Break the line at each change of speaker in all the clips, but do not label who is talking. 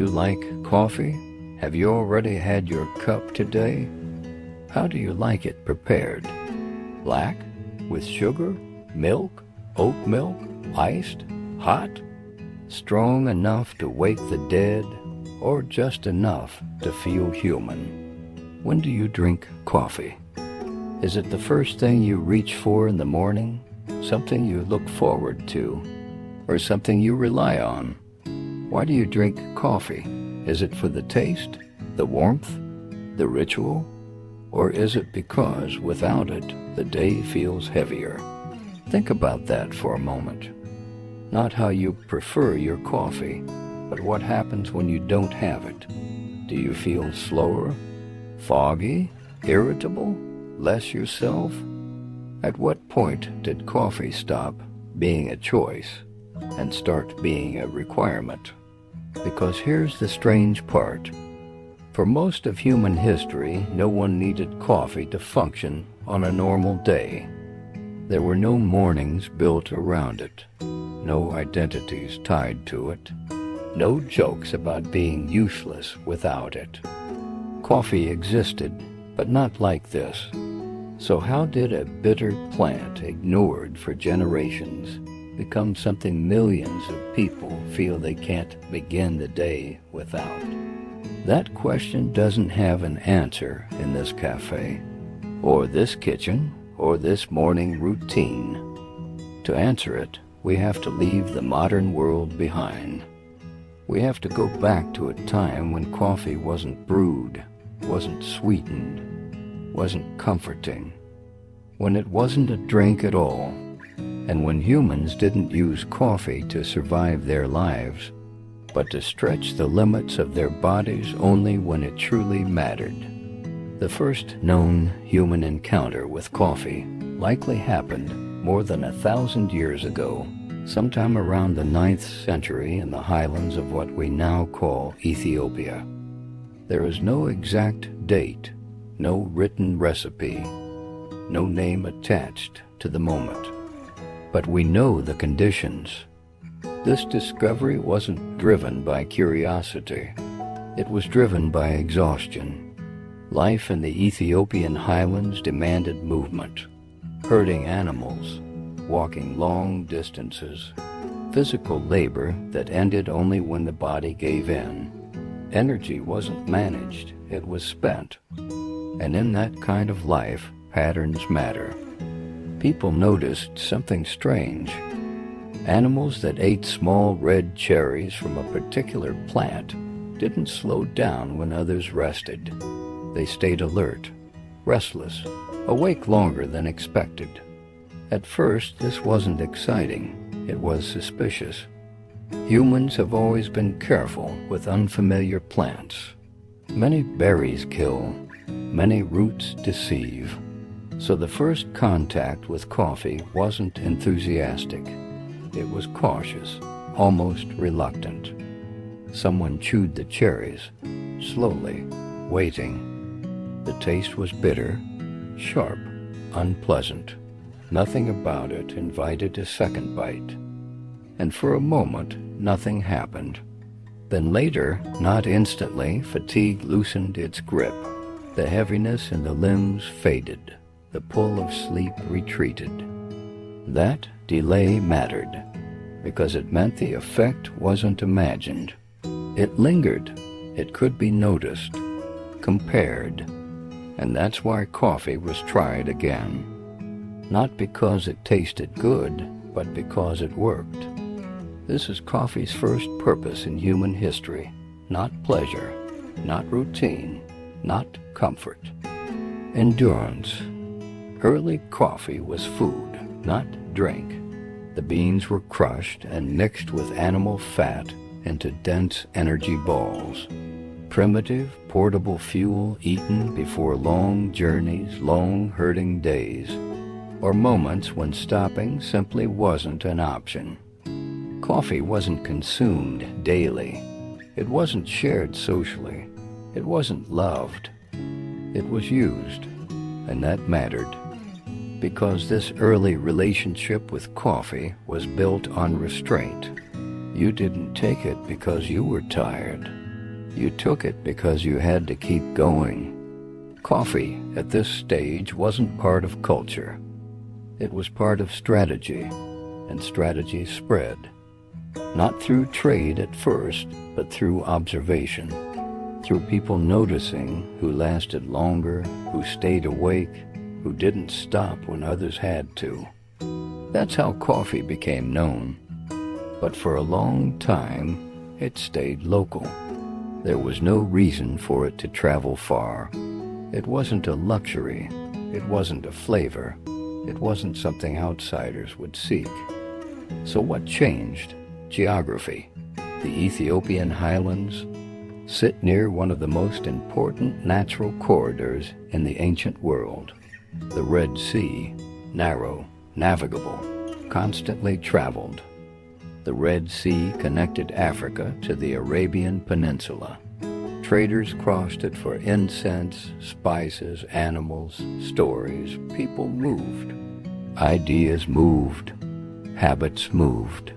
you like coffee? Have you already had your cup today? How do you like it prepared? Black? With sugar? Milk? Oat milk? Iced? Hot? Strong enough to wake the dead? Or just enough to feel human? When do you drink coffee? Is it the first thing you reach for in the morning? Something you look forward to? Or something you rely on? Why do you drink coffee? Is it for the taste, the warmth, the ritual? Or is it because without it, the day feels heavier? Think about that for a moment. Not how you prefer your coffee, but what happens when you don't have it. Do you feel slower, foggy, irritable, less yourself? At what point did coffee stop being a choice and start being a requirement? Because here's the strange part. For most of human history, no one needed coffee to function on a normal day. There were no mornings built around it, no identities tied to it, no jokes about being useless without it. Coffee existed, but not like this. So how did a bitter plant ignored for generations become something millions of people feel they can't begin the day without? That question doesn't have an answer in this cafe, or this kitchen, or this morning routine. To answer it, we have to leave the modern world behind. We have to go back to a time when coffee wasn't brewed, wasn't sweetened, wasn't comforting, when it wasn't a drink at all, and when humans didn't use coffee to survive their lives, but to stretch the limits of their bodies only when it truly mattered. The first known human encounter with coffee likely happened more than 1,000 years ago, sometime around the 9th century in the highlands of what we now call Ethiopia. There is no exact date, no written recipe, no name attached to the moment. But we know the conditions. This discovery wasn't driven by curiosity. It was driven by exhaustion. Life in the Ethiopian highlands demanded movement. Herding animals, walking long distances, physical labor that ended only when the body gave in. Energy wasn't managed, it was spent. And in that kind of life, patterns matter. People noticed something strange. Animals that ate small red cherries from a particular plant didn't slow down when others rested. They stayed alert, restless, awake longer than expected. At first, this wasn't exciting. It was suspicious. Humans have always been careful with unfamiliar plants. Many berries kill, many roots deceive. So the first contact with coffee wasn't enthusiastic. It was cautious, almost reluctant. Someone chewed the cherries, slowly, waiting. The taste was bitter, sharp, unpleasant. Nothing about it invited a second bite. And for a moment, nothing happened. Then later, not instantly, fatigue loosened its grip. The heaviness in the limbs faded. The pull of sleep retreated. That delay mattered, because it meant the effect wasn't imagined. It lingered. It could be noticed, compared. And that's why coffee was tried again. Not because it tasted good, but because it worked. This is coffee's first purpose in human history. Not pleasure, not routine, not comfort. Endurance. Early coffee was food, not drink. The beans were crushed and mixed with animal fat into dense energy balls. Primitive, portable fuel eaten before long journeys, long herding days, or moments when stopping simply wasn't an option. Coffee wasn't consumed daily. It wasn't shared socially. It wasn't loved. It was used, and that mattered. Because this early relationship with coffee was built on restraint. You didn't take it because you were tired. You took it because you had to keep going. Coffee at this stage wasn't part of culture. It was part of strategy, and strategy spread. Not through trade at first, but through observation. Through people noticing who lasted longer, who stayed awake, who didn't stop when others had to. That's how coffee became known. But for a long time, it stayed local. There was no reason for it to travel far. It wasn't a luxury. It wasn't a flavor. It wasn't something outsiders would seek. So what changed? Geography. The Ethiopian highlands sit near one of the most important natural corridors in the ancient world. The Red Sea, narrow, navigable, constantly traveled. The Red Sea connected Africa to the Arabian Peninsula. Traders crossed it for incense, spices, animals, stories. People moved. Ideas moved. Habits moved.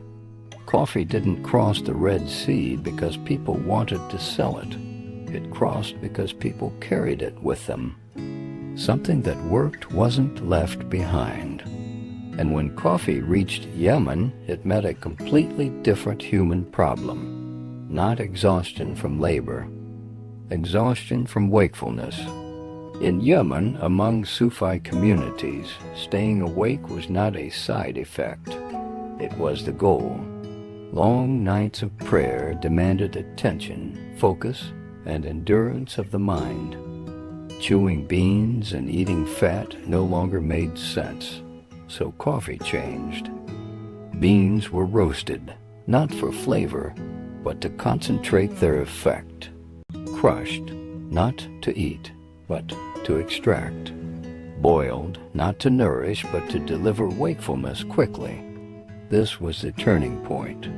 Coffee didn't cross the Red Sea because people wanted to sell it. It crossed because people carried it with them. Something that worked wasn't left behind. And when coffee reached Yemen, it met a completely different human problem. Not exhaustion from labor. Exhaustion from wakefulness. In Yemen, among Sufi communities, staying awake was not a side effect. It was the goal. Long nights of prayer demanded attention, focus, and endurance of the mind. Chewing beans and eating fat no longer made sense, so coffee changed. Beans were roasted, not for flavor, but to concentrate their effect. Crushed, not to eat, but to extract. Boiled, not to nourish, but to deliver wakefulness quickly. This was the turning point.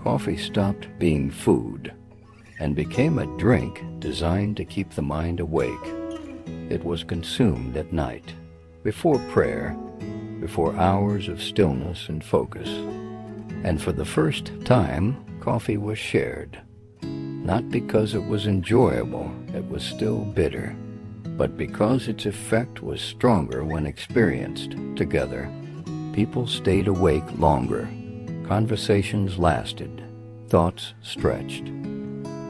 Coffee stopped being food and became a drink designed to keep the mind awake. It was consumed at night, before prayer, before hours of stillness and focus. And for the first time, coffee was shared. Not because it was enjoyable, it was still bitter, but because its effect was stronger when experienced together. People stayed awake longer. Conversations lasted. Thoughts stretched.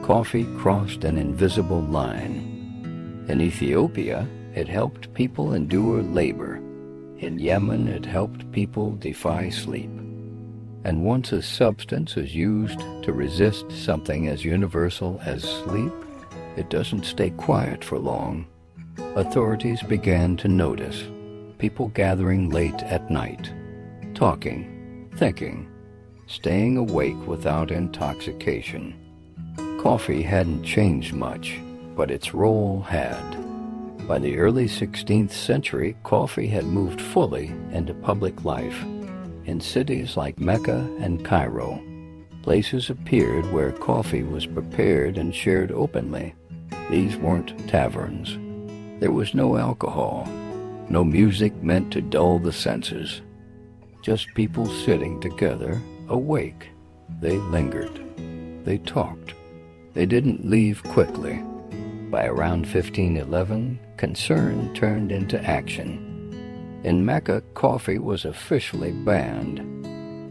Coffee crossed an invisible line. In Ethiopia, it helped people endure labor. In Yemen, it helped people defy sleep. And once a substance is used to resist something as universal as sleep, it doesn't stay quiet for long. Authorities began to notice people gathering late at night, talking, thinking, staying awake without intoxication. Coffee hadn't changed much, but its role had. By the early 16th century, coffee had moved fully into public life. In cities like Mecca and Cairo, places appeared where coffee was prepared and shared openly. These weren't taverns. There was no alcohol, no music meant to dull the senses. Just people sitting together, awake. They lingered. They talked. They didn't leave quickly. By around 1511, concern turned into action. In Mecca, coffee was officially banned,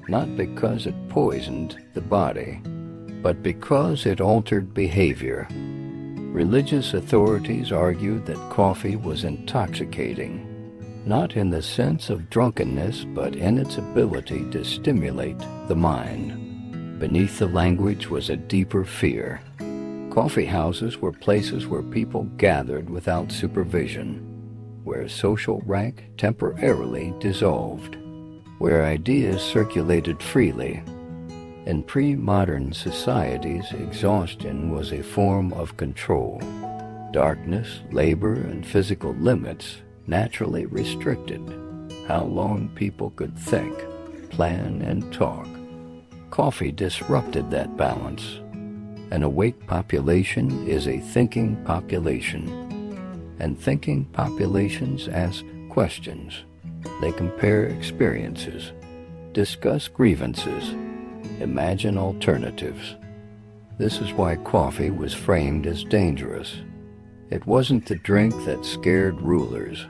not because it poisoned the body, but because it altered behavior. Religious authorities argued that coffee was intoxicating, not in the sense of drunkenness, but in its ability to stimulate the mind. Beneath the language was a deeper fear. Coffee houses were places where people gathered without supervision, where social rank temporarily dissolved, where ideas circulated freely. In pre-modern societies, exhaustion was a form of control. Darkness, labor, and physical limits naturally restricted how long people could think, plan, and talk. Coffee disrupted that balance. An awake population is a thinking population, and thinking populations ask questions. They compare experiences, discuss grievances, imagine alternatives. This is why coffee was framed as dangerous. It wasn't the drink that scared rulers.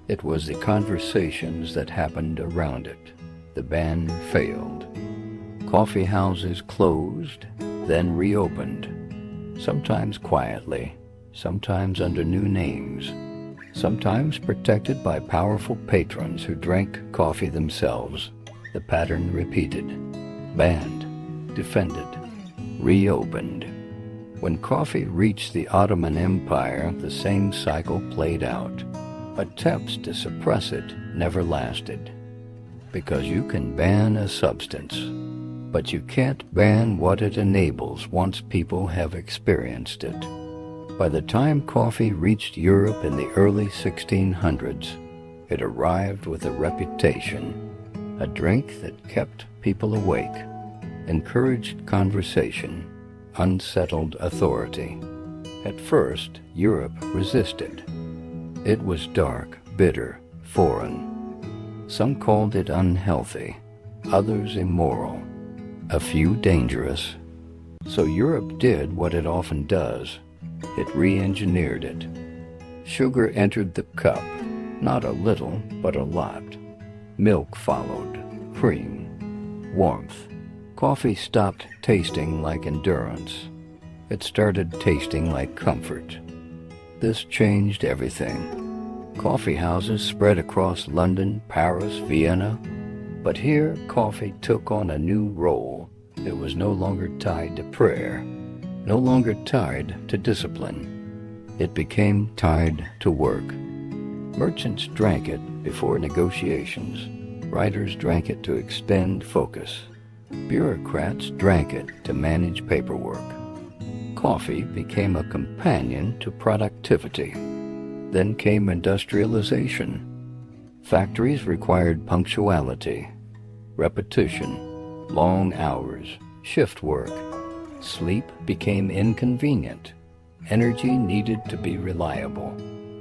It was the conversations that happened around it. The ban failed. Coffee houses closed, then reopened, sometimes quietly, sometimes under new names, sometimes protected by powerful patrons who drank coffee themselves. The pattern repeated: banned, defended, reopened. When coffee reached the Ottoman Empire, the same cycle played out. Attempts to suppress it never lasted. Because you can ban a substance, but you can't ban what it enables once people have experienced it. By the time coffee reached Europe in the early 1600s, it arrived with a reputation, a drink that kept people awake, encouraged conversation, unsettled authority. At first, Europe resisted. It was dark, bitter, foreign. Some called it unhealthy, others immoral, a few dangerous. So Europe did what it often does. It re-engineered it. Sugar entered the cup, not a little, but a lot. Milk followed, cream, warmth. Coffee stopped tasting like endurance. It started tasting like comfort. This changed everything. Coffee houses spread across London, Paris, Vienna. But here, coffee took on a new role. It was no longer tied to prayer, no longer tied to discipline. It became tied to work. Merchants drank it before negotiations. Writers drank it to extend focus. Bureaucrats drank it to manage paperwork. Coffee became a companion to productivity. Then came industrialization. Factories required punctuality, repetition, long hours, shift work. Sleep became inconvenient. Energy needed to be reliable.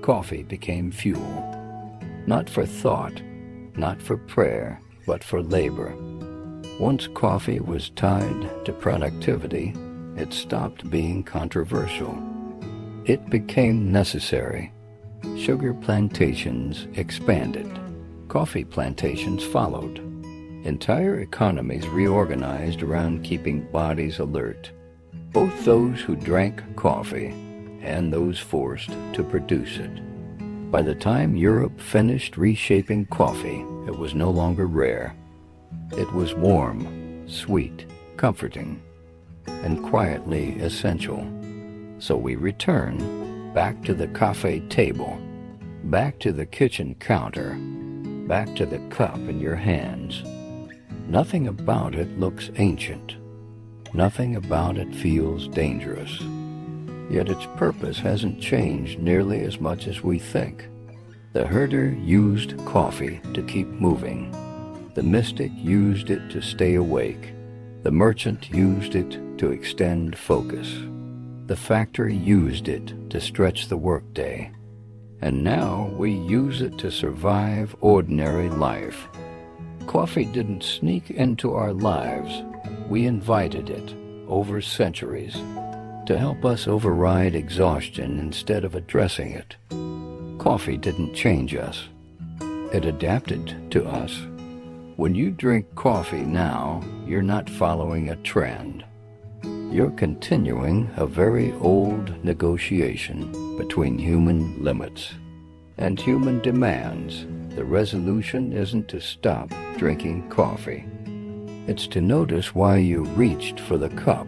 Coffee became fuel. Not for thought, not for prayer, but for labor. Once coffee was tied to productivity, it stopped being controversial. It became necessary. Sugar plantations expanded. Coffee plantations followed. Entire economies reorganized around keeping bodies alert, both those who drank coffee and those forced to produce it. By the time Europe finished reshaping coffee, it was no longer rare. It was warm, sweet, comforting, and quietly essential. So we return back to the cafe table, back to the kitchen counter, back to the cup in your hands. Nothing about it looks ancient. Nothing about it feels dangerous. Yet its purpose hasn't changed nearly as much as we think. The herder used coffee to keep moving. The mystic used it to stay awake. The merchant used it to extend focus. The factory used it to stretch the workday. And now we use it to survive ordinary life. Coffee didn't sneak into our lives. We invited it over centuries to help us override exhaustion instead of addressing it. Coffee didn't change us. It adapted to us. When you drink coffee now, you're not following a trend. You're continuing a very old negotiation between human limits and human demands. The resolution isn't to stop drinking coffee. It's to notice why you reached for the cup.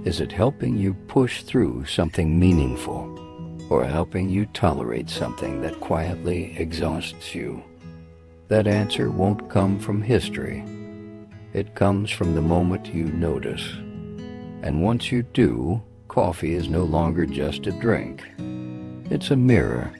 Is it helping you push through something meaningful, or helping you tolerate something that quietly exhausts you? That answer won't come from history. It comes from the moment you notice. And once you do, coffee is no longer just a drink. It's a mirror,